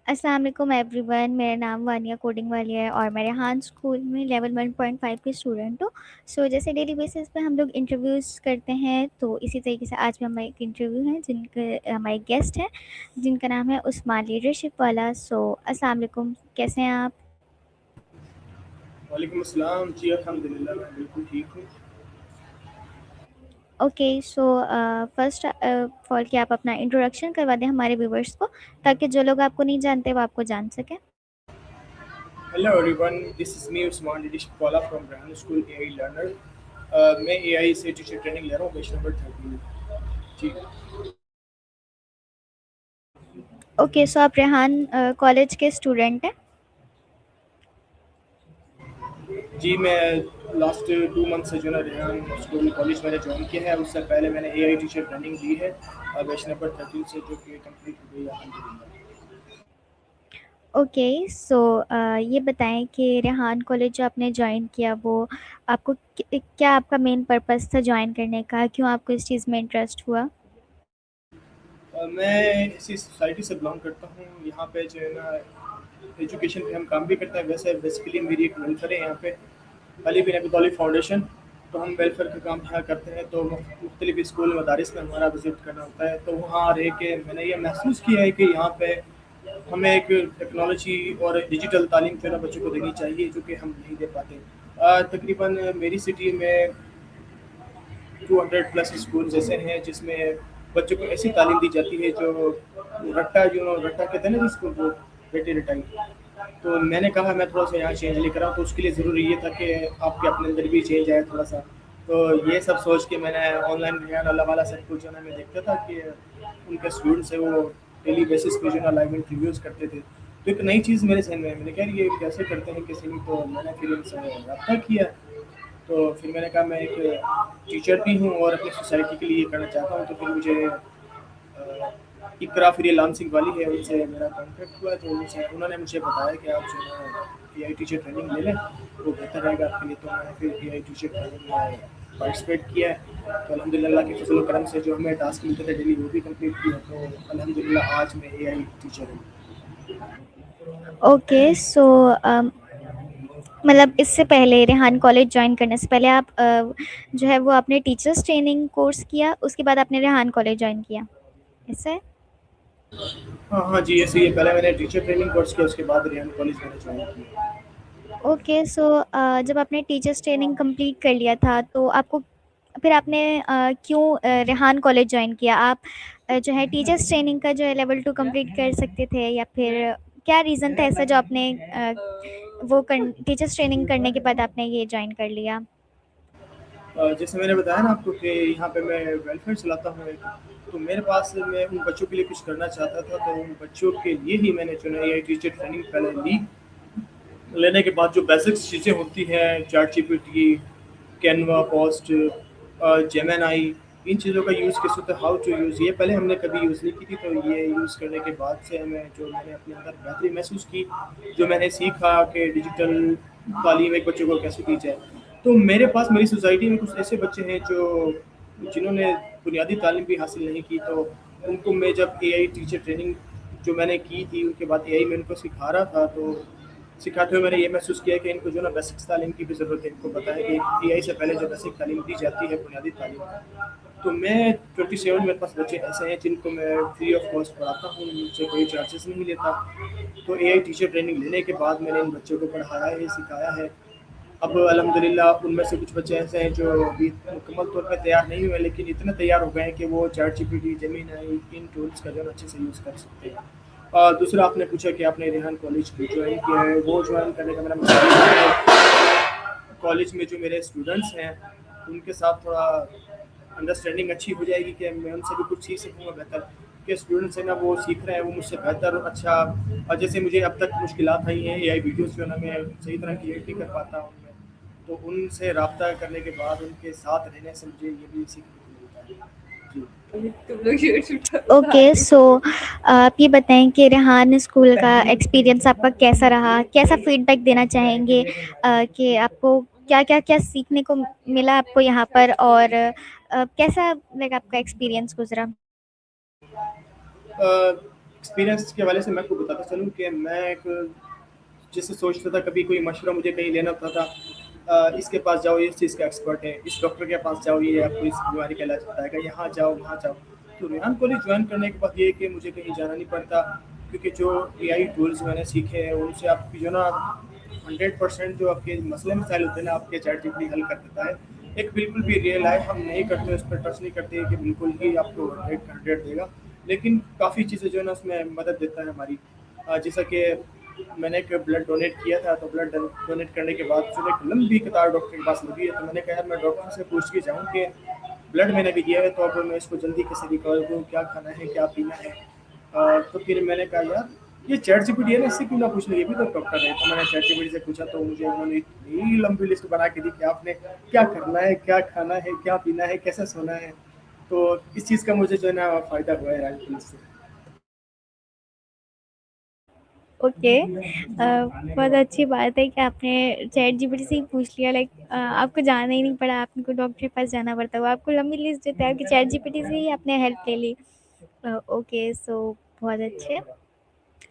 अस्सलाम वालेकुम एवरीवन। मेरा नाम वानिया कोडिंग वाली है और मैं रेहान स्कूल में लेवल 1.5 की स्टूडेंट हूँ। जैसे डेली बेसिस पे हम लोग इंटरव्यूज़ करते हैं, तो इसी तरीके से आज भी हमारा एक इंटरव्यू है जिनके हमारे गेस्ट हैं जिनका नाम है उस्मान लीडरशिप वाला। अस्सलाम वालेकुम, कैसे हैं आप? वालेकुम अस्सलाम जी, अल्हम्दुलिल्लाह मैं बिल्कुल ठीक हूँ। ओके, फर्स्ट ऑफ ऑल कि आप अपना इंट्रोडक्शन करवा दें हमारे व्यूवर्स को, ताकि जो लोग आपको नहीं जानते वो आपको जान सकें। Hello everyone, this is me Usman leadership वाला from Rehan school AI learner. मैं एआई से टीचर ट्रेनिंग ले रहा हूँ, बैच नंबर 13 जी। ओके, आप रेहान कॉलेज के स्टूडेंट हैं? जी, मैं लास्ट 2 मंथ से जो है ना रेहान स्कूल कॉलेज मैंने जॉइन किया है। उससे पहले मैंने एआई टीचर ट्रेनिंग ली है बैच नंबर 13 से, जो कि कंप्लीट हो गई है अल्हम्दुलिल्लाह। ओके, ये बताएं कि रेहान कॉलेज जो आपने ज्वाइन किया वो आपको क्या आपका मेन पर्पस था ज्वाइन करने का? क्यों आपको इस चीज़ में इंटरेस्ट हुआ? मैं इसी सोसाइटी से बिलोंग करता हूँ। यहाँ पे जो है ना एजुकेशन पे हम काम भी करते हैं। वैसे बेसिकली मेरी एक वेलफेयर है यहाँ पे, अली बिन अबी तालिब फाउंडेशन। तो हम वेलफेयर का काम यहाँ करते हैं, तो मुख्तलिफ स्कूल मदारिस में हमारा विज़िट करना होता है। तो वहाँ रह के मैंने ये महसूस किया है कि यहाँ पे हमें एक टेक्नोलॉजी और डिजिटल तालीम जो है ना बच्चों को देनी चाहिए, जो कि हम नहीं दे पाते। तकरीबन मेरी सिटी में 200 प्लस स्कूल जैसे हैं, जिसमें बच्चों को ऐसी तालीम दी जाती है जो रट्टा कहते हैं ना जिसको, वो बेटी रटाई। तो मैंने कहा मैं थोड़ा सा यहाँ चेंज लेकर आऊँ, तो उसके लिए ज़रूरी ये था कि आपके अपने अंदर भी चेंज आए थोड़ा सा। तो ये सब सोच के मैंने ऑनलाइन रेहान अल्लाह वाला सब कुछ जो है ना मैं देखता था कि उनके स्टूडेंट्स है वो डेली बेसिस पे जो है ना लाइव इंटरव्यूज़ करते थे। तो एक नई चीज़ मेरे जहन में है, मैंने कहा ये कैसे करते हैं किसी ने, तो मैंने फिर इनसे रब्ता किया। तो फिर मैंने कहा मैं एक टीचर भी हूँ और अपनी सोसाइटी के लिए ये करना चाहता हूँ। तो फिर मुझे इकरा फ्रीलांसिंग वाली है, उनसे मेरा कॉन्टैक्ट हुआ। तो उनसे उन्होंने मुझे बताया कि आप जो है एआई टीचर ट्रेनिंग ले लें, वो बेहतर रहेगा आपके लिए। तो मैंने फिर एआई टीचर ट्रेनिंग में पार्टिसिपेट किया है। तो अल्हम्दुलिल्लाह के फज़ल व करम से जो हमें टास्क मिलते थे डेली, वो भी कंप्लीट किया। तो अल्हम्दुलिल्लाह आज मैं एआई टीचर हूँ। ओके, मतलब इससे पहले रेहान कॉलेज ज्वाइन करने से पहले आप जो है वो आपने टीचर्स ट्रेनिंग कोर्स किया, उसके बाद आपने रेहान कॉलेज ज्वाइन किया, ऐसा है? हाँ हाँ जी, ऐसे ही है। पहले मैंने टीचर ट्रेनिंग कोर्स किया, उसके बाद रेहान कॉलेज मैंने ज्वाइन किया। ओके, जब आपने टीचर्स ट्रेनिंग कंप्लीट कर लिया था तो आपको फिर आपने क्यों रेहान कॉलेज ज्वाइन किया? आप जो है टीचर्स ट्रेनिंग का जो है लेवल 2 कंप्लीट कर सकते थे, या फिर क्या रीज़न था ऐसा जो आपने वो टीचर्स ट्रेनिंग करने के बाद आपने ये ज्वाइन कर लिया? जैसे मैंने बताया ना आपको कि यहाँ पे मैं वेलफेयर चलाता हूँ एक, तो मेरे पास मैं उन बच्चों के लिए कुछ करना चाहता था। तो उन बच्चों के लिए ही मैंने चुना एआई टीचर ट्रेनिंग पहले ली। लेने के बाद जो बेसिक्स चीज़ें होती हैं, ChatGPT, Canva, post, Gemini, इन चीज़ों का यूज़ कैसे होता है, हाउ टू यूज़, ये पहले हमने कभी यूज़ नहीं की थी। तो ये यूज़ करने के बाद से हमें जो मैंने अपने अंदर बेहतरी महसूस की, जो मैंने सीखा कि डिजिटल तालीम एक बच्चे को कैसे दी जाए। तो मेरे पास मेरी सोसाइटी में कुछ ऐसे बच्चे हैं जो जिन्होंने बुनियादी तालीम भी हासिल नहीं की। तो उनको मैं जब एआई टीचर ट्रेनिंग जो मैंने की थी, उनके बाद एआई में उनको सिखा रहा था। तो सिखाते हुए मैंने ये महसूस किया कि इनको जो ना बेसिक्स तालीम की भी ज़रूरत है। इनको पता है कि एआई से पहले जो बेसिक तालीम दी जाती है, बुनियादी तालीम। तो मैं 27 मेरे पास बच्चे ऐसे हैं जिनको मैं फ्री ऑफ कॉस्ट पढ़ाता हूँ, मुझसे कोई चार्जेस नहीं लेता। तो एआई टीचर ट्रेनिंग लेने के बाद मैंने इन बच्चों को पढ़ाया है, सिखाया है। अब अल्हम्दुलिल्लाह उनमें से कुछ बच्चे ऐसे हैं जो अभी मुकम्मल तौर पे तैयार नहीं हुए, लेकिन इतने तैयार हो गए हैं कि वो चैट जीपीटी, जेमिनी, इन टूल्स का जो है अच्छे से यूज़ कर सकते हैं। दूसरा आपने पूछा कि आपने रेहान कॉलेज क्यों ज्वाइन किया है। वो ज्वाइन करने का मेरा मकसद ये है, कॉलेज में जो मेरे स्टूडेंट्स हैं उनके साथ थोड़ा अंडरस्टैंडिंग अच्छी हो जाएगी कि मैं उनसे भी कुछ सीख सकूँगा बेहतर। के स्टूडेंट्स हैं ना वो सीख रहे हैं, वो मुझसे बेहतर और अच्छा। और जैसे मुझे अब तक मुश्किलात आई हैं एआई वीडियोज़ जो है ना मैं सही तरह क्रिएट नहीं कर पाता उनमें। तो उनसे रब्ता करने के बाद उनके साथ रहने से मुझे ये भी सीखने को मिलता है। जी। ओके, आप ये बताएं कि रेहान स्कूल का एक्सपीरियंस आपका कैसा रहा? कैसा फीडबैक देना चाहेंगे कि आपको क्या सीखने को मिला आपको यहाँ पर, और कैसा लाइक आपका एक्सपीरियंस गुजरा? एक्सपीरियंस के हवाले से मैं आपको बताता चलूँ कि मैं एक जैसे सोचता था, कभी कोई मशवरा मुझे कहीं लेना होता था, इसके पास जाओ, ये इस चीज़ का एक्सपर्ट है, इस डॉक्टर के पास जाओ, ये आपको इस बीमारी का इलाज बताएगा, यहाँ जाओ, वहाँ जाओ। तो रेहान कॉलेज ज्वाइन करने के बाद ये है कि मुझे कहीं जाना नहीं पड़ता, क्योंकि जो एआई टूल्स मैंने सीखे हैं उनसे आपकी जो ना 100% जो आपके मसले मसाइल होते हैं ना, आपके चैट जीपीटी हल कर देता है। एक बिल्कुल भी रियल लाइफ हम नहीं करते, उस पर ट्रस्ट नहीं करते कि बिल्कुल ही आपको 100 देगा, लेकिन काफ़ी चीज़ें जो है ना उसमें मदद देता है हमारी। जैसा कि मैंने एक ब्लड डोनेट किया था, तो ब्लड डोनेट करने के बाद जो एक लंबी कतार डॉक्टर के पास लगी है, तो मैंने कहा यार मैं डॉक्टर से पूछ के जाऊँ कि ब्लड मैंने भी दिया है, तो अब मैं इसको जल्दी कैसे रिकवर करूँ, क्या खाना है, क्या पीना है। तो फिर मैंने कहा यार ये चैट जीपीटी है ना, इससे क्यों ना पूछ ले, ये भी तो डॉक्टर है। तो मैंने चैट जीपीटी से पूछा, तो मुझे उन्होंने इतनी लंबी लिस्ट बना के दी कि आपने क्या करना है, क्या खाना है, क्या पीना है, कैसे सोना है। तो इस चीज़ का मुझे जो है ना फ़ायदा हुआ है राजनीति से। ओके। बहुत अच्छी बात है कि आपने चैट जीपीटी से ही पूछ लिया, लाइक आपको जाना ही नहीं पड़ा, आपको डॉक्टर के पास जाना पड़ता हुआ, आपको लंबी लिस्ट देता है कि चैट जीपीटी से ही आपने हेल्प ले ली। ओके, सो बहुत अच्छे।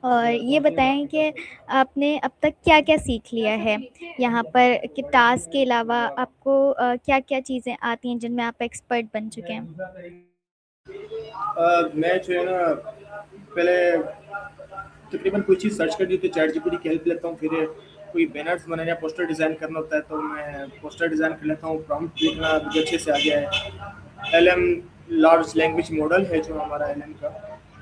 और ये बताएं कि आपने अब तक क्या-क्या सीख लिया है यहाँ पर, कि टास्क के अलावा आपको क्या-क्या चीज़ें आती हैं जिनमें आप एक्सपर्ट बन चुके हैं? मैं जो है ना पहले तकरीबन कोई चीज़ सर्च करनी होती है, चैट जीपीटी की हेल्प लेता हूँ। फिर कोई बैनर्स बनाना या पोस्टर डिज़ाइन करना होता है, तो मैं पोस्टर डिज़ाइन कर लेता हूँ। प्रॉम्प्ट देखना मुझे अच्छे से आ गया है। एलएम लार्ज लैंग्वेज मॉडल है जो हमारा एलएम का,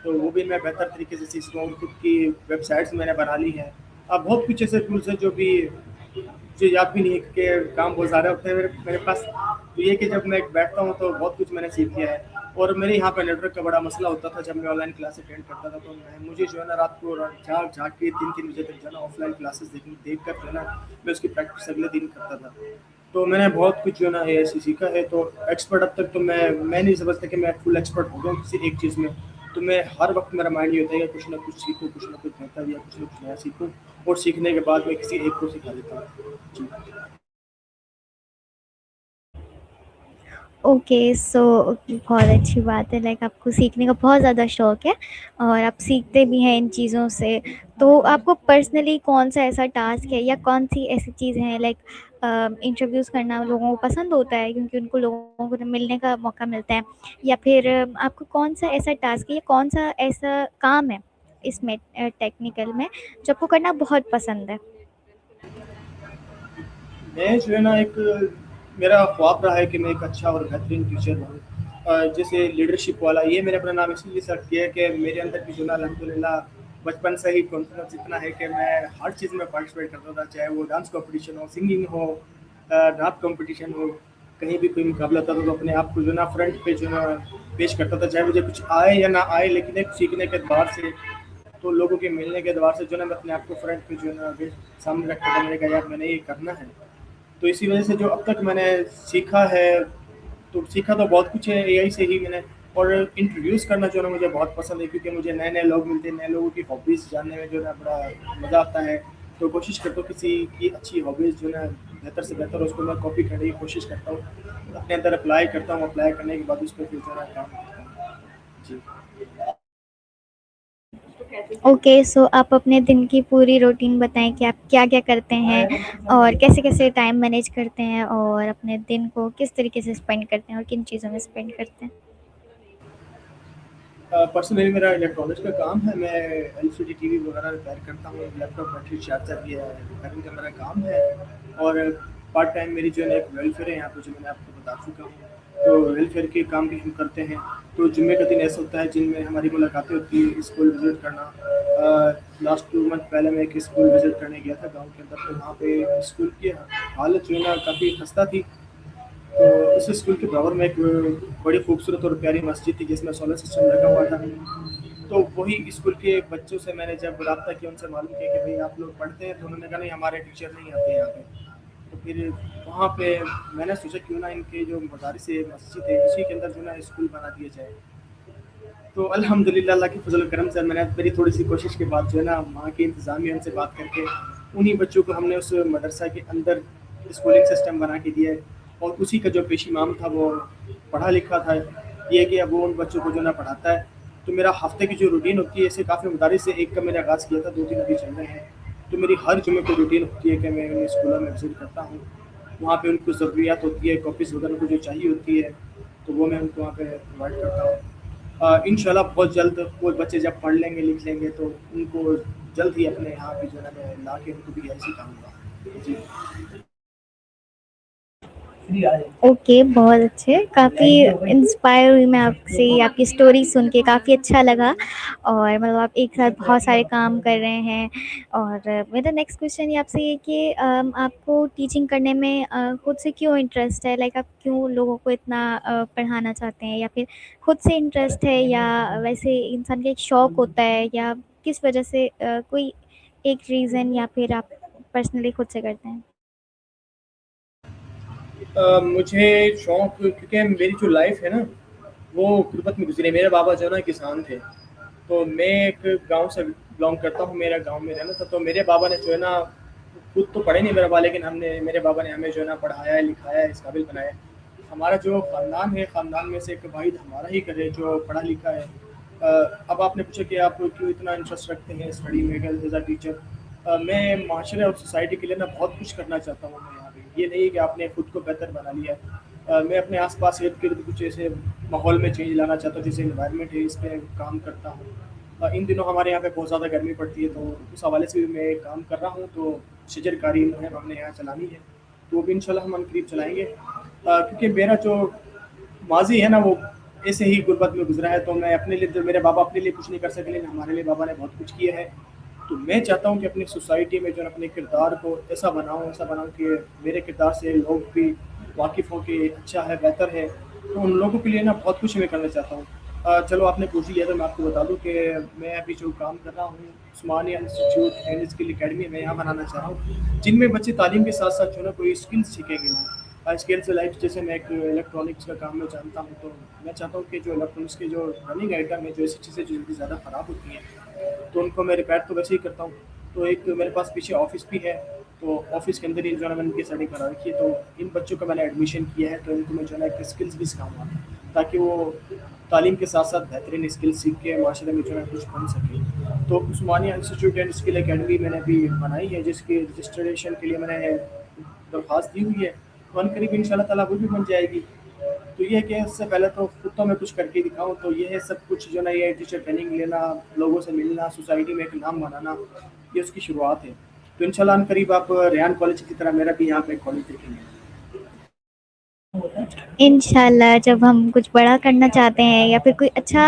तो वो भी मैं बेहतर तरीके से सीख रहा हूँ। खुद की वेबसाइट्स मैंने बना ली हैं। अब बहुत कुछ ऐसे टूल्स हैं जो भी मुझे याद भी नहीं है, क्योंकि काम बहुत ज़्यादा होते हैं मेरे पास। तो ये कि जब मैं बैठता हूँ तो बहुत कुछ मैंने सीख लिया है। और मेरे यहाँ पे नेटवर्क का बड़ा मसला होता था जब मैं ऑनलाइन क्लास अटेंड करता था, तो मुझे जो है ना रात को जाग जाग के 3-3 बजे तक जो है ना ऑफलाइन क्लासेस देख कर जो है ना मैं उसकी प्रैक्टिस अगले दिन करता था। तो मैंने बहुत कुछ जो है ना ऐसे सीखा है। तो एक्सपर्ट अब तक तो मैं नहीं समझता कि मैं फुल एक्सपर्ट हो गया हूँ किसी एक चीज़ में। तो मैं हर वक्त मेरा माइंड ये होता है कि कुछ ना कुछ सीखूँ, कुछ ना कुछ बेहतर या कुछ ना कुछ नया सीखूँ, और सीखने के बाद मैं किसी एक को सिखा देता हूँ। जी। ओके, सो बहुत अच्छी बात है, लाइक आपको सीखने का बहुत ज़्यादा शौक है और आप सीखते भी हैं इन चीज़ों से। तो आपको पर्सनली कौन सा ऐसा टास्क है या कौन सी ऐसी चीज़ें हैं, लाइक इंटरव्यूज़ करना लोगों को पसंद होता है क्योंकि उनको लोगों को मिलने का मौका मिलता है, या फिर आपको कौन सा ऐसा टास्क है या कौन सा ऐसा काम है इसमें, टेक्निकल में, जो आपको करना बहुत पसंद है? मैं जो है ना एक मेरा ख्वाब रहा है कि मैं एक अच्छा और बेहतरीन टीचर बनूँ। जैसे लीडरशिप वाला, ये मैंने अपना नाम इसलिए सेलेक्ट किया है कि मेरे अंदर भी जो ना अल्हम्दुलिल्लाह बचपन से ही कॉन्फिडेंस इतना है कि मैं हर चीज़ में पार्टिसिपेट करता था, चाहे वो डांस कॉम्पिटिशन हो, सिंगिंग हो, नात कॉम्पिटिशन हो, कहीं भी कोई मुकाबला होता था तो अपने आप को जो ना फ्रंट पे जो ना पेश करता था, चाहे मुझे कुछ आए या ना आए, लेकिन एक सीखने के एतबार से, तो लोगों के मिलने के एतबार से जो ना मैं अपने आप को फ्रंट पे जो है ना सामने रखता था। मैंने कहा यार मैंने ये करना है। तो इसी वजह से जो अब तक मैंने सीखा है, तो सीखा तो बहुत कुछ है एआई से ही मैंने। और इंट्रोड्यूस करना जो है ना मुझे बहुत पसंद है, क्योंकि मुझे नए नए लोग मिलते हैं, नए लोगों की हॉबीज़ जानने में जो है ना बड़ा मज़ा आता है। तो कोशिश करता हूँ किसी की अच्छी हॉबीज़ जो है ना बेहतर से बेहतर उसको मैं कॉपी करने की कोशिश करता हूँ, अपने अंदर अप्लाई करता हूँ, अप्लाई करने के बाद उस पर फिर जो है ना काम करता हूँ। जी। ओके, सो आप अपने दिन की पूरी रूटीन बताएं कि आप क्या-क्या करते हैं और कैसे-कैसे टाइम मैनेज करते हैं और अपने दिन को किस तरीके से स्पेंड करते हैं और किन चीज़ों में स्पेंड करते हैं? पर्सनली मेरा इलेक्ट्रॉनिक्स का काम है। मैं एलसीडी टीवी वगैरह रिपेयर करता हूँ, लैपटॉप बैटरी चार्जर ये रिपेयरिंग का मेरा काम है। और पार्ट टाइम मेरी जो है ना एक वेलफेयर है यहाँ पे, जो मैंने आपको बता चुका हूँ। तो वेलफेयर के काम भी हम करते हैं। तो जुम्मे का दिन ऐसा होता है जिनमें हमारी मुलाकातें होती हैं, स्कूल विज़िट करना। लास्ट 2 मंथ पहले मैं एक स्कूल विज़िट करने गया था गाँव के अंदर, तो वहाँ पे स्कूल की हालत जो है ना काफ़ी खस्ता थी। तो उस स्कूल के बराबर में एक बड़ी खूबसूरत और प्यारी मस्जिद थी जिसमें सोलर सिस्टम लगा हुआ था। तो वही स्कूल के बच्चों से मैंने जब रब्ता किया, उनसे मालूम किया कि भाई आप लोग पढ़ते हैं, तो उन्होंने कहा नहीं हमारे टीचर नहीं आते यहाँ पे। तो फिर वहाँ पे मैंने सोचा क्यों ना इनके जो मदारिस है, मस्जिद है, इसी के अंदर जो ना स्कूल बना दिया जाए। तो अल्हम्दुलिल्लाह अल्लाह के फ़ज़ल करम से मैंने मेरी थोड़ी-सी कोशिश के बाद जो है ना वहाँ के इंतज़ामिया उनसे बात करके उन्हीं बच्चों को हमने उस मदरसा के अंदर स्कूलिंग सिस्टम बना के दिया है। और उसी का जो पेश इमाम था वो पढ़ा लिखा था। ये है कि अब वो उन बच्चों को जो है ना पढ़ाता है। तो मेरा हफ़्ते की जो रूटीन होती है, ऐसे काफ़ी मदारिस से एक का मैंने आगाज़ किया था, 2-3 अभी चल रहे हैं। तो मेरी हर जुमे को रूटीन होती है कि मैं उन्हें स्कूलों में विज़िट करता हूँ। वहाँ पे उनको ज़रूरियात होती है, कॉपीज़ वगैरह को जो चाहिए होती है, तो वो मैं उनको वहाँ पे प्रोवाइड करता हूँ। इंशाल्लाह बहुत जल्द वो बच्चे जब पढ़ लेंगे, लिख लेंगे तो उनको जल्द ही अपने यहाँ पे जो है ना मैं ला के उनको भी यही सिखाऊँगा। जी। ओके, बहुत अच्छे, काफ़ी इंस्पायर हुई मैं आपसे, आपकी स्टोरी सुन के काफ़ी अच्छा लगा। और मतलब आप एक साथ बहुत सारे काम कर रहे हैं। और मेरा नेक्स्ट क्वेश्चन ये आपसे ये कि आपको टीचिंग करने में खुद से क्यों इंटरेस्ट है? लाइक आप क्यों लोगों को इतना पढ़ाना चाहते हैं? या फिर खुद से इंटरेस्ट है, या वैसे इंसान का एक शौक होता है, या किस वजह से कोई एक रीज़न, या फिर आप पर्सनली खुद से करते हैं? मुझे शौक क्योंकि मेरी जो लाइफ़ है ना, वो गुर्बत में गुज़री है। मेरे बाबा जो है ना किसान थे, तो मैं एक गाँव से बिलॉन्ग करता हूँ, मेरा गाँव में रहना था, तो मेरे बाबा ने जो है ना खुद तो पढ़े नहीं मेरे पापा, लेकिन हमने मेरे बाबा ने हमें जो है ना पढ़ाया है, लिखाया है, इस काबिल बनाया है। हमारा जो ख़ानदान है, ख़ानदान में से एक भाई हमारा ही घर है जो पढ़ा लिखा है। अब आपने पूछा कि आप क्यों इतना इंटरेस्ट रखते हैं स्टडी में एज़ अ टीचर। मैं माशरे और सोसाइटी के लिए ना बहुत कुछ करना चाहता हूँ मैं यहाँ पे। ये नहीं है कि आपने खुद को बेहतर बना लिया है। मैं अपने आस-पास इर्द-गिर्द कुछ ऐसे माहौल में चेंज लाना चाहता हूँ, जैसे एनवायरनमेंट है, इस पे काम करता हूँ। इन दिनों हमारे यहाँ पे बहुत ज़्यादा गर्मी पड़ती है, तो उस हवाले से भी मैं काम कर रहा हूँ, तो शजरकारी मुहिम हमने यहाँ चलानी है, तो वो भी इंशाल्लाह हम अनकरीब चलाएँगे। क्योंकि मेरा जो माज़ी है ना, वो ऐसे ही गुर्बत में गुज़रा है, तो मैं अपने लिए तो मेरे बाबा अपने लिए कुछ नहीं कर सके, लेकिन हमारे लिए बाबा ने बहुत कुछ किया है। तो मैं चाहता हूँ कि अपनी सोसाइटी में जो है अपने किरदार को ऐसा बनाऊँ कि मेरे किरदार से लोग भी वाकिफ़ हों कि अच्छा है, बेहतर है। तो उन लोगों के लिए ना बहुत कुछ मैं करना चाहता हूँ। चलो आपने पूछ लिया तो मैं आपको बता दूँ कि मैं अभी जो काम कर रहा हूँ, उस्मानिया इंस्टीट्यूट एंड स्किल अकेडमी मैं यहाँ बनाना चाह रहा हूँ, जिनमें बच्चे तालीम के साथ-साथ जो है ना कोई स्किल्स सीखेंगे वो। स्किल्स लाइक जैसे मैं एक इलेक्ट्रॉनिक्स का काम मैं जानता हूँ, तो मैं चाहता हूँ कि जो इलेक्ट्रॉनिक्स के जो रनिंग आइटम है, जो ऐसी चीज़ें जो जल्दी ज़्यादा ख़राब होती हैं, तो उनको मैं रिपेयर तो वैसे ही करता हूँ। तो एक मेरे पास पीछे ऑफ़िस भी है, तो ऑफ़िस के अंदर ही जो है ना मैंने इनकी सेटिंग करा रखी है, तो इन बच्चों का मैंने एडमिशन किया है, तो इनको मैं जो है ना एक स्किल्स भी सिखाऊँगा, ताकि वो तालीम के साथ-साथ बेहतरीन स्किल सीख के माशरे में जो है कुछ बन सकें। तो उस्मानिया इंस्टीट्यूट एंड स्किल अकेडमी मैंने अभी बनाई है, जिसकी रजिस्ट्रेशन के लिए मैंने दरख्वास्त दी हुई है, तो अनकरीब इंशाल्लाह ताला वो भी बन जाएगी। तो ये है कि इससे पहले तो खुद तो मैं कुछ करके दिखाऊँ, तो ये है सब कुछ जो ना ये टीचर ट्रेनिंग लेना, लोगों से मिलना, सोसाइटी में एक नाम बनाना, ये उसकी शुरुआत है। तो इंशाल्लाह अनकरीब आप रेयान कॉलेज की तरह मेरा भी यहाँ पे कॉलेज देखेंगे। इंशाल्लाह जब हम कुछ बड़ा करना चाहते हैं, या फिर कोई अच्छा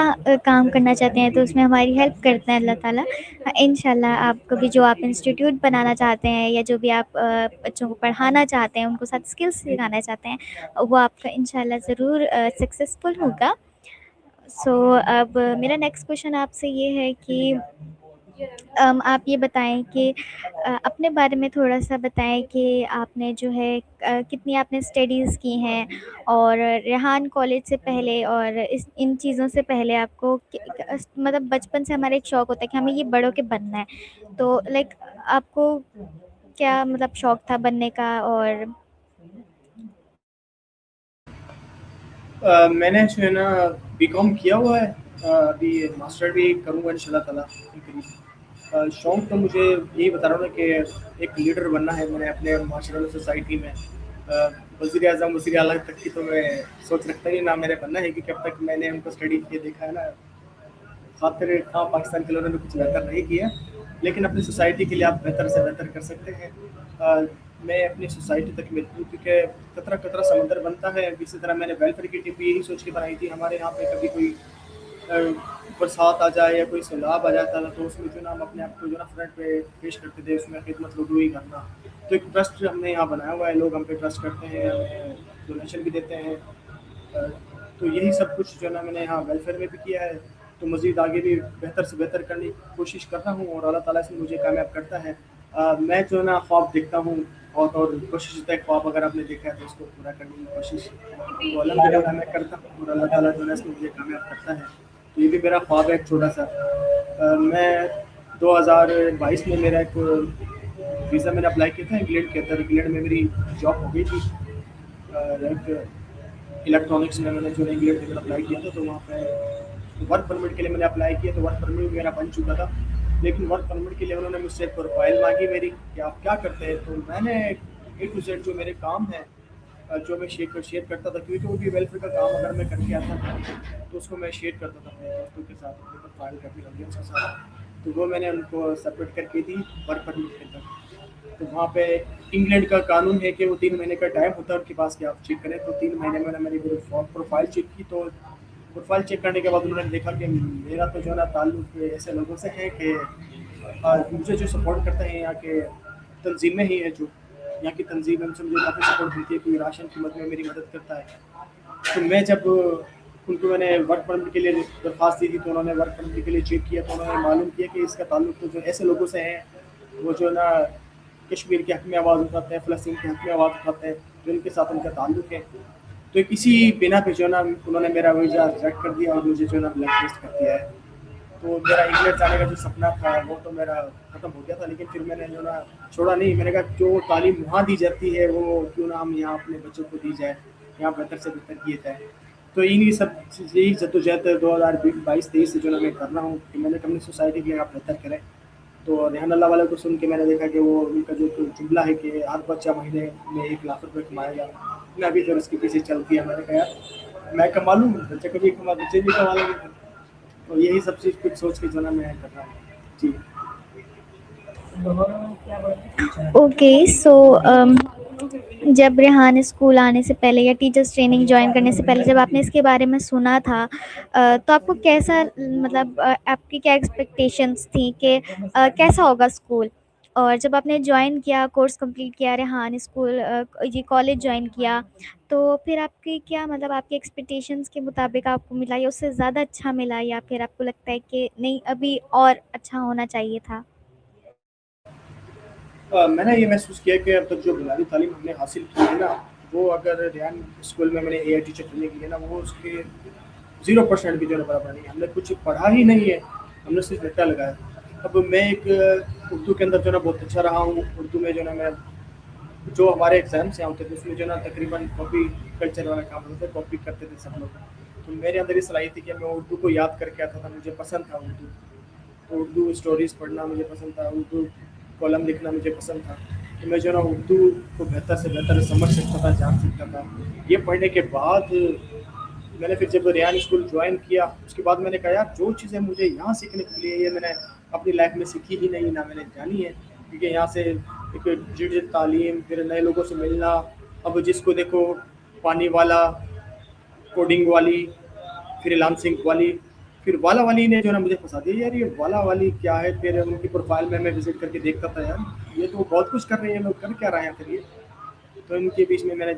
काम करना चाहते हैं, तो उसमें हमारी हेल्प करते हैं अल्लाह ताला। इंशाल्लाह आप कभी जो आप इंस्टीट्यूट बनाना चाहते हैं, या जो भी आप बच्चों को पढ़ाना चाहते हैं, उनको साथ स्किल्स सिखाना चाहते हैं, वो आपका इंशाल्लाह ज़रूर सक्सेसफुल होगा। सो अब मेरा नेक्स्ट क्वेश्चन आपसे ये है कि आप ये बताएँ कि अपने बारे में थोड़ा-सा बताएँ कि आपने जो है कितनी आपने स्टडीज़ की हैं, और रेहान कॉलेज से पहले और इस इन चीज़ों से पहले आपको मतलब बचपन से हमारा एक शौक होता है कि हमें ये बड़ होके बनना है। तो लाइक आपको क्या मतलब शौक था बनने का? और मैंने जो है ना बीकॉम किया हुआ है, अभी मास्टर भी करूँगा इंशाल्लाह ताला करीब। शौक तो मुझे यही बता रहा हूँ ना कि एक लीडर बनना है मैंने अपने माशरे में, सोसाइटी में। वज़ीर आज़म, वज़ीर आला तक की तो मैं सोच रखता ही ना मैंने बनना है, क्योंकि अब तक मैंने उनको स्टडी किए देखा है ना, खातिर ख़ां पाकिस्तान के लोगों ने कुछ बेहतर नहीं किया, लेकिन अपनी सोसाइटी के लिए आप बेहतर से बेहतर कर सकते हैं। मैं अपनी सोसाइटी तक महदूद, क्योंकि कतरा-कतरा समुंदर बनता है, इसी तरह मैंने वेलफेयर की टिप भी यही सोच के बनाई थी। हमारे यहाँ पे कभी कोई अ, बरसात आ जाए या कोई सैलाब आ जाता था, तो उसमें जो ना हम अपने आप को जो ना फ्रंट पे पेश करते थे, उसमें खिदमत रुदूई करना। तो एक ट्रस्ट हमने यहाँ बनाया हुआ है, लोग हम पे ट्रस्ट करते हैं, हमें डोनेशन भी देते हैं। अ, तो यही सब कुछ जो है ना मैंने यहाँ वेलफेयर में भी किया है, तो मज़ीद आगे भी बेहतर से बेहतर करने की कोशिश कर रहा हूँ, और अल्लाह ताला इसमें मुझे कामयाब करता है। मैं जो है ना ख्वाब देखता हूँ बहुत, और कोशिश होता है ख्वाब अगर आपने देखा है तो उसको पूरा करने की कोशिश, तो अल्हम्दुलिल्लाह मैं करता हूँ, और अल्लाह ताला जो है इसमें मुझे कामयाब करता है। तो ये भी मेरा ख्वाब है एक छोटा-सा। मैं 2022 में मेरा एक वीज़ा मैंने अप्लाई किया था इंग्लैंड के अंदर, इंग्लैंड में मेरी जॉब हो गई थी। लाइक इलेक्ट्रॉनिक्स में मैंने जो है इंग्लैंड के अंदर अप्लाई किया था, तो वहाँ पे वर्क परमिट के लिए मैंने अप्लाई किया, तो वर्क परमिट मेरा बन चुका था। लेकिन वर्क परमिट के लिए उन्होंने मुझसे प्रोफाइल मांगी मेरी कि आप क्या करते हैं, तो मैंने ए टू जेड जो मेरे काम है, जो मैं शेयर करता था, क्योंकि वो भी वेलफेयर का काम अगर मैं करके आता था तो उसको मैं शेयर करता था अपने दोस्तों के साथ, अपने प्रोफाइल के, अपनी ऑडियंस के साथ। तो वो मैंने उनको सबमिट करके दी वर्क परमिट के तक। तो वहाँ पे इंग्लैंड का कानून है कि वो 3 महीने का टाइम होता है उनके पास कि आप चेक करें। तो 3 महीने में मेरी प्रोफाइल चेक की, तो प्रोफाइल चेक करने के बाद उन्होंने देखा कि मेरा तो जो है ना ताल्लुक ऐसे लोगों से है कि मुझे जो सपोर्ट करते हैं यहाँ के तंजीमें ही है, जो यहाँ की तंजीम है, उनसे मुझे काफ़ी सपोर्ट मिलती है, कोई राशन की मद में मेरी मदद करता है। तो मैं जब उनको मैंने वर्क परमिट के लिए दरख्वास्त दी थी, तो उन्होंने वर्क परमिट के लिए चेक किया, तो उन्होंने मालूम किया कि इसका ताल्लुक तो जो ऐसे लोगों से है वो जो ना कश्मीर के हक़ में आवाज़ उठाते हैं, फ़लस्तीन के हक़ में आवाज़ उठाते हैं, जो उनके साथ उनका ताल्लुक है। तो किसी बिना पे जो है ना उन्होंने मेरा वीज़ा रिजेक्ट कर दिया और मुझे जो है ना ब्लैक लिस्ट कर दिया है। तो मेरा इंग्लैंड जाने का जो सपना था वो तो मेरा ख़त्म हो गया था, लेकिन फिर मैंने जो ना छोड़ा नहीं। मैंने कहा जो तालीम वहाँ दी जाती है वो क्यों ना हम यहाँ अपने बच्चों को दी जाए, यहाँ बेहतर से बेहतर किए जाए। तो इन्हीं सब यही जद्दोजहद 2022-23 से जो ना मैं कर रहा हूँ कि मैंने अपनी सोसाइटी के लिए आप बेहतर करें। तो रेहान अल्लाह वाले को सुन के मैंने देखा कि वो उनका जो जुमला है कि हर बच्चा महीने में 1 लाख रुपये कमाएगा, मैं भी फिर उसके पीछे चल दिया। मैंने कहा यार मैं कमा लूँ, बच्चे को भी बच्चे भी कमा लेंगे। तो यही सब चीज़ कुछ सोच के जो ना मैं कर रहा हूँ। जी। ओके, सो जब रेहान स्कूल आने से पहले या टीचर्स ट्रेनिंग ज्वाइन करने से पहले जब आपने इसके बारे में सुना था, तो आपको कैसा, मतलब आपकी क्या एक्सपेक्टेशंस थी कि कैसा होगा स्कूल? और जब आपने ज्वाइन किया, कोर्स कंप्लीट किया, रेहान स्कूल ये कॉलेज ज्वाइन किया, तो फिर आपकी क्या, मतलब आपके एक्सपेक्टेशंस के मुताबिक आपको मिला या उससे ज़्यादा अच्छा मिला, या फिर आपको लगता है कि नहीं अभी और अच्छा होना चाहिए था? मैंने ये महसूस किया कि अब तक जो बुनियादी तालीम हमने हासिल की है ना, वो अगर रेहान स्कूल में मैंने एआई टीचर ट्रेनिंग की है ना, वो उसके 0% भी जो है बराबर नहीं है। हमने कुछ पढ़ा ही नहीं है, हमने सिर्फ रट्टा लगाया। अब मैं एक उर्दू के अंदर जो है ना बहुत अच्छा रहा हूँ। उर्दू में जो है ना मैं जो हमारे एग्ज़ाम्स यहाँ होते थे उसमें जो है ना तकरीबन कॉपी कल्चर वाला काम होता था, कॉपी करते थे सब लोग। तो मेरे अंदर ये सलाहियत थी कि मैं उर्दू को याद करके आता था, मुझे पसंद था उर्दू। तो उर्दू स्टोरीज़ पढ़ना मुझे पसंद था, उर्दू कॉलम लिखना मुझे पसंद था। तो मैं जो है ना उर्दू को बेहतर से बेहतर समझ सकता था, जान सकता था। ये पढ़ने के बाद मैंने फिर जब रेहान स्कूल ज्वाइन किया, उसके बाद मैंने कहा यार जो चीज़ें मुझे यहाँ सीखने को मिली है ये मैंने अपनी लाइफ में सीखी ही नहीं, ना मैंने जानी है। क्योंकि यहाँ से एक डिजिटल तालीम, फिर नए लोगों से मिलना, अब जिसको देखो पानी वाला, कोडिंग वाली, फ्रीलांसिंग वाली, फिर वाला वाली ने जो है ना मुझे फँसा दिया। यार ये वाला वाली क्या है? फिर उनकी प्रोफाइल में मैं विज़िट करके देखता था, यार ये तो बहुत कुछ कर रहे हैं ये लोग, कर क्या रहे हैं आखिर ये? तो इनके बीच में मैंने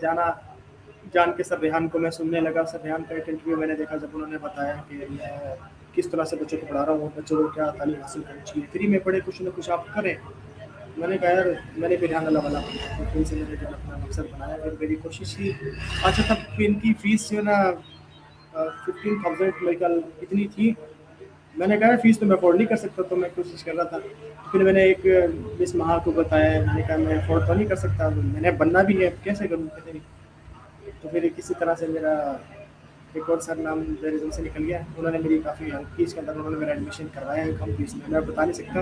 जान के सर रेहान को मैं सुनने लगा। सर रेहान का एक इंटरव्यू मैंने देखा जब उन्होंने बताया कि मैं किस तरह से बच्चों को पढ़ा रहा हूँ, बच्चों को क्या तालीम हासिल करनी चाहिए, फ्री में पढ़े, कुछ ना कुछ आप करें। मैंने कहा यार मैंने भी रेहान अल्लाह वाला पढ़ा, तो फिर से मैंने जो है अपना मकसद बनाया, फिर मेरी कोशिश थी। अच्छा तब इनकी फ़ीस जो है ना 15,000 मेरे ख्याल इतनी थी। मैंने कहा फ़ीस तो मैं अफ़ोर्ड नहीं कर सकता, तो मैं कोशिश कर रहा था। फिर मैंने एक मिस महा को बताया, मैंने कहा मैं अफ़ोर्ड तो नहीं कर सकता, मैंने बनना भी है, कैसे करूँ? कहते नहीं। तो फिर किसी तरह से मेरा एक और सर नाम मेरे दिल से निकल गया, उन्होंने मेरी काफ़ी हेल्प की। इसके अंदर उन्होंने मेरा एडमिशन करवाया है कम फीस में, मैं बता नहीं सकता,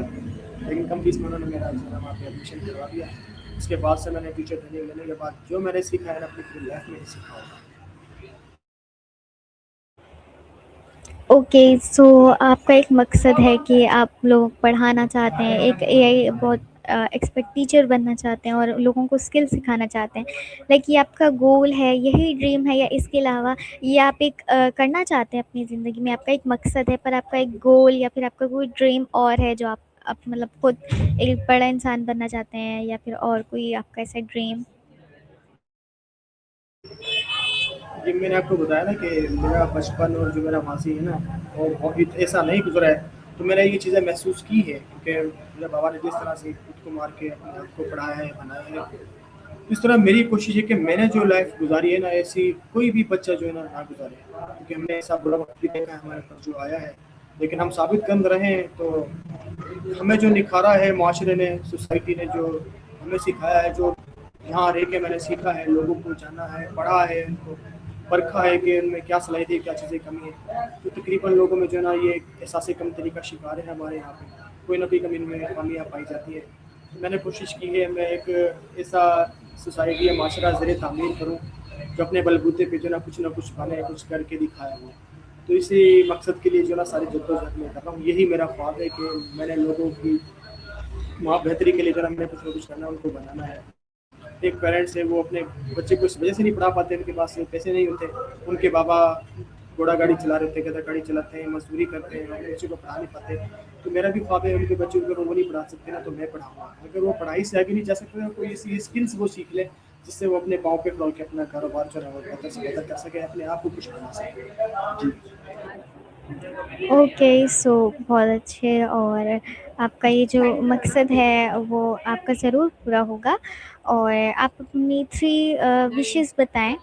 लेकिन कम फीस में उन्होंने मेरा जो है वहाँ पे एडमिशन करवा दिया। उसके बाद से मैंने टीचर ट्रेनिंग लेने के बाद जो मैंने सीखा है ना अपनी पूरी लाइफ में ही सीखा होगा। ओके, सो आपका एक मकसद है कि आप लोग पढ़ाना चाहते हैं, एक एआई बहुत एक्सपर्ट टीचर बनना चाहते हैं और लोगों को स्किल सिखाना चाहते हैं। लाइक ये आपका गोल है, यही ड्रीम है, या इसके अलावा ये आप एक करना चाहते हैं अपनी ज़िंदगी में? आपका एक मकसद है पर आपका एक गोल या फिर आपका कोई ड्रीम और है जो आप मतलब खुद एक बड़ा इंसान बनना चाहते हैं, या फिर और कोई आपका ऐसा ड्रीम? जी, मैंने आपको बताया ना कि मेरा बचपन और जो मेरा मासी है ना, और बहुत ऐसा नहीं गुजरा है। तो मैंने ये चीज़ें महसूस की है क्योंकि मेरे बाबा ने जिस तरह से खुद को मार के अपने आप को पढ़ाया है, बनाया है, इस तरह मेरी कोशिश है कि मैंने जो लाइफ गुजारी है ना, ऐसी कोई भी बच्चा जो है ना गुजारे। क्योंकि हमने ऐसा बुरा वक्त भी देखा है हमारे ऊपर जो आया है, लेकिन हम साबित कर रहे हैं। तो हमें जो निखारा है माशरे ने, सोसाइटी ने जो हमें सिखाया है, जो यहाँ रह के मैंने सीखा है, लोगों को जाना है, पढ़ा है उनको, परखा है कि उनमें क्या सलाहियत है, क्या चीज़ें कमी है। तो तकरीबन लोगों में जो है ना ये एहसास कमतरी का शिकार है हमारे यहाँ पे, कोई ना कोई कमी इनमें खामियाँ पाई जाती है। तो मैंने कोशिश की है मैं एक ऐसा सोसाइटी या माशरा ज़रिए तामीर करूँ जो अपने बलबूते पे जो ना कुछ बने, कुछ करके दिखाया हो। तो इसी मकसद के लिए जो ना सारी जद्दोजहद मैं कर रहा हूँ। यही मेरा ख्वाब है कि मैंने लोगों की वहाँ बेहतरी के लिए जो ना मैंने कुछ ना कुछ करना है, उनको बनाना है। एक पेरेंट्स है वो अपने बच्चे को इस वजह से नहीं पढ़ा पाते, उनके पास पैसे नहीं होते, उनके बाबा घोड़ा गाड़ी चला रहे होते हैं, गधा गाड़ी चलाते हैं, मजदूरी करते हैं, अपने बच्चे को पढ़ा नहीं पाते। तो मेरा भी ख्वाब है उनके बच्चों को, अगर वो नहीं पढ़ा सकते ना तो मैं पढ़ाऊंगा। अगर वो पढ़ाई से आगे नहीं जा सकते ना, कोई ऐसी स्किल्स वो सीख ले जिससे वो अपने पाँव पे खड़े होकर अपना कारोबार जो है वो बेहतर से बेहतर कर सके, अपने आप को कुछ बना सके। जी। ओके, सो बहुत अच्छे। और आपका ये जो मकसद है वो आपका ज़रूर पूरा होगा। और आप अपनी 3 विशेज़ बताएँ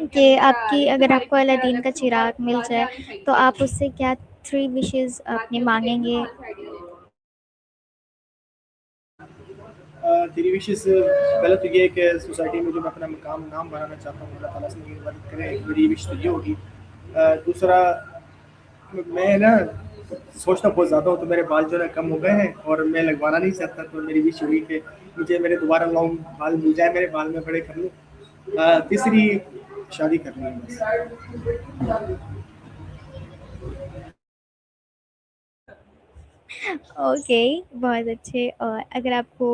कि आपकी, अगर आपको अलादीन का चिराग मिल जाए तो आप उससे क्या 3 विशेज़ अपनी माँगेंगे? तेरी विशेष पहले तो ये है कि सोसाइटी में जो मैं अपना मकाम नाम बनाना चाहता हूँ, अल्लाह ताला से मेरी मदद करे, मेरी विश तो ये होगी। दूसरा, मैं ना सोचता बहुत ज़्यादा हूँ, तो मेरे बाल जो है कम हो गए हैं और मैं लगवाना नहीं चाहता। तो मेरी विश हुई कि मुझे मेरे दोबारा लॉन्ग बाल मिल जाए, मेरे बाल में बड़े कर लूँ। तीसरी, शादी करनी है बस। ओके, बहुत अच्छे। और अगर आपको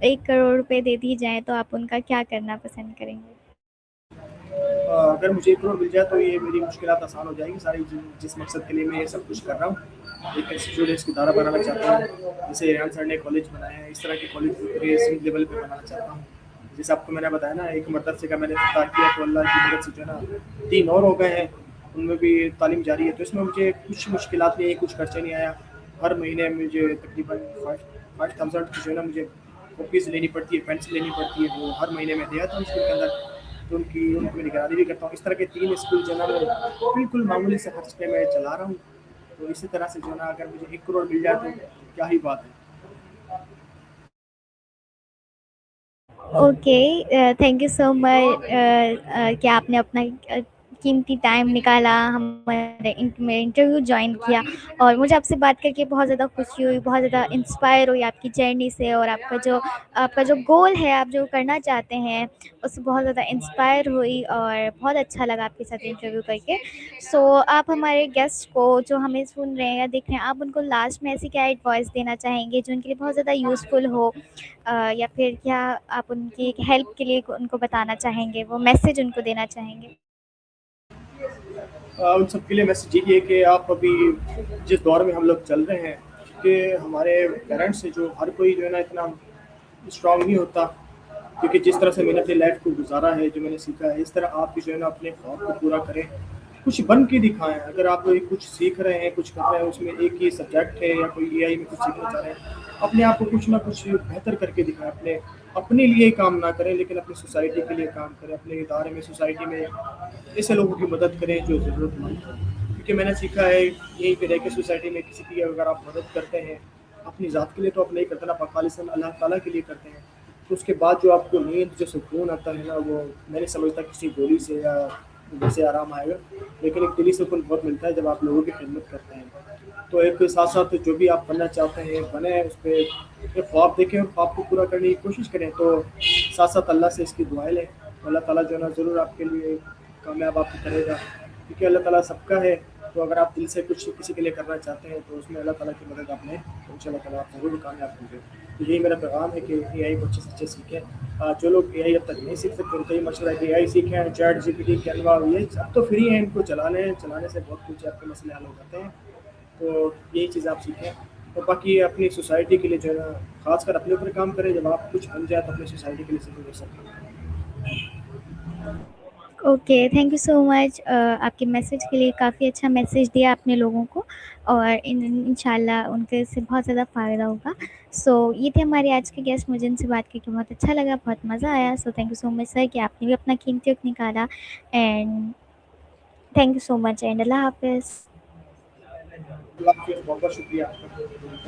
1 करोड़ रुपए दे दिए जाएँ तो आप उनका क्या करना पसंद करेंगे? अगर मुझे 1 करोड़ मिल जाए तो ये मेरी मुश्किलात आसान हो जाएगी सारी। जिस मकसद के लिए मैं ये सब कुछ कर रहा हूँ, एक इंस्टीट्यूट इदारा बनाना चाहता हूँ, जैसे रेहान सर ने कॉलेज बनाया है, इस तरह के कॉलेज पूरे सिंध लेवल पे बनाना चाहता हूँ। जैसे आपको मैंने बताया ना, एक मदरसे का मैंने इफ्ताह किया तो अल्लाह की मदद से जो है ना 3 और हो गए हैं, उनमें भी तालीम जारी है। तो इसमें मुझे कुछ मुश्किलात नहीं आई, कुछ खर्चा नहीं आया। हर महीने मुझे तकरीबन 5000 की जो है ना मुझे कॉपीज़ लेनी पड़ती है, पेंसिल लेनी पड़ती है, वो हर महीने में दिया था स्कूल के अंदर। तो उनकी मैं निगरानी भी करता हूँ। इस तरह के 3 स्कूल जो है ना मैं बिल्कुल मामूली से खर्च पे मैं चला रहा हूँ। तो इसी तरह से जो है ना अगर मुझे 1 करोड़ मिल जाए तो क्या ही बात है। Okay, thank you so much कि आपने अपना कीमती टाइम निकाला, हमारे में इंटरव्यू ज्वाइन किया। और मुझे आपसे बात करके बहुत ज़्यादा खुशी हुई, बहुत ज़्यादा इंस्पायर हुई आपकी जर्नी से। और आपका जो गोल है, आप जो करना चाहते हैं, उससे बहुत ज़्यादा इंस्पायर हुई और बहुत अच्छा लगा आपके साथ इंटरव्यू करके। सो आप हमारे गेस्ट को, जो हमें सुन रहे हैं या देख रहे हैं, आप उनको लास्ट में ऐसी क्या एडवाइस देना चाहेंगे जो उनके लिए बहुत ज़्यादा यूज़फुल हो? या फिर क्या आप उनकी हेल्प के लिए उनको बताना चाहेंगे, वो मैसेज उनको देना चाहेंगे? उन सब के लिए मैसेज यही है कि आप अभी जिस दौर में हम लोग चल रहे हैं, कि हमारे पेरेंट्स से जो हर कोई जो है ना इतना स्ट्रांग नहीं होता, क्योंकि जिस तरह से मैंने अपनी लाइफ को गुजारा है, जो मैंने सीखा है, इस तरह आप भी जो है ना अपने ख्वाब को पूरा करें, कुछ बन के दिखाएं। अगर आप कुछ सीख रहे हैं, कुछ कर रहे हैं, उसमें एक ही सब्जेक्ट है या कोई एआई में कुछ सीखना चाह रहे हैं, अपने आप को कुछ ना कुछ बेहतर करके दिखाएं। अपने लिए काम ना करें, लेकिन अपनी सोसाइटी के लिए काम करें। अपने इदारे में, सोसाइटी में ऐसे लोगों की मदद करें जो ज़रूरतमंद हो। क्योंकि मैंने सीखा है यहीं पे रह के, सोसाइटी में किसी की अगर आप मदद करते हैं, अपनी ज़ात के लिए तो आप नहीं करते ना, खालिसन अल्लाह ताला के लिए करते हैं। तो उसके बाद जो आपको नींद, जो सुकून आता है ना, वो मैं नहीं समझता किसी गोली से या वैसे आराम आएगा। लेकिन एक दिली सुकून बहुत मिलता है जब आप लोगों की खिदमत करते हैं। तो एक साथ साथ जो भी आप बनना चाहते हैं बने, उस पर एक ख्वाब देखें और ख्वाब को पूरा करने की कोशिश करें। तो साथ साथ अल्लाह से इसकी दुआएं लें, तो अल्लाह ताला जो है ना ज़रूर आपके लिए कामयाब आपको करेगा। क्योंकि अल्लाह ताला सबका है। तो अगर आप दिल से कुछ किसी के लिए करना चाहते हैं तो उसमें अल्लाह ताला की मदद आप लें, तो इंशाल्लाह ताला आप ज़रूर कामयाब होंगे। तो यही मेरा पैगाम है कि एआई को अच्छे से अच्छे सीखें। जो लोग एआई अब तक नहीं सीख सकते उनका ये मशवरा है कि एआई सीखें। चैट जीपीटी, कैनवा, ये सब तो फ्री है, इनको चला लें। चलाने से बहुत कुछ आपके मसले हल हो जाते हैं। तो यही चीज़ आप सीखें। और बाकी अपनी सोसाइटी के लिए जो है ना, खासकर अपने ऊपर काम करें। जब आप कुछ बन जाए तो अपनी सोसाइटी के लिए ज़रूर कर सकते okay, thank you so much आपके मैसेज के लिए। काफ़ी अच्छा मैसेज दिया आपने लोगों को, और इंशाल्लाह उनके से बहुत ज़्यादा फ़ायदा होगा। सो ये थे हमारे आज के गेस्ट। मुझे इनसे बात करके बहुत अच्छा लगा, बहुत मज़ा आया। So thank you so much sir कि आपने भी अपना कीमती वक्त निकाला। And thank you so much, and अल्लाह हाफिज़। हैं। अल्लाह हाफ़िज़, बहुत बहुत शुक्रिया आपका।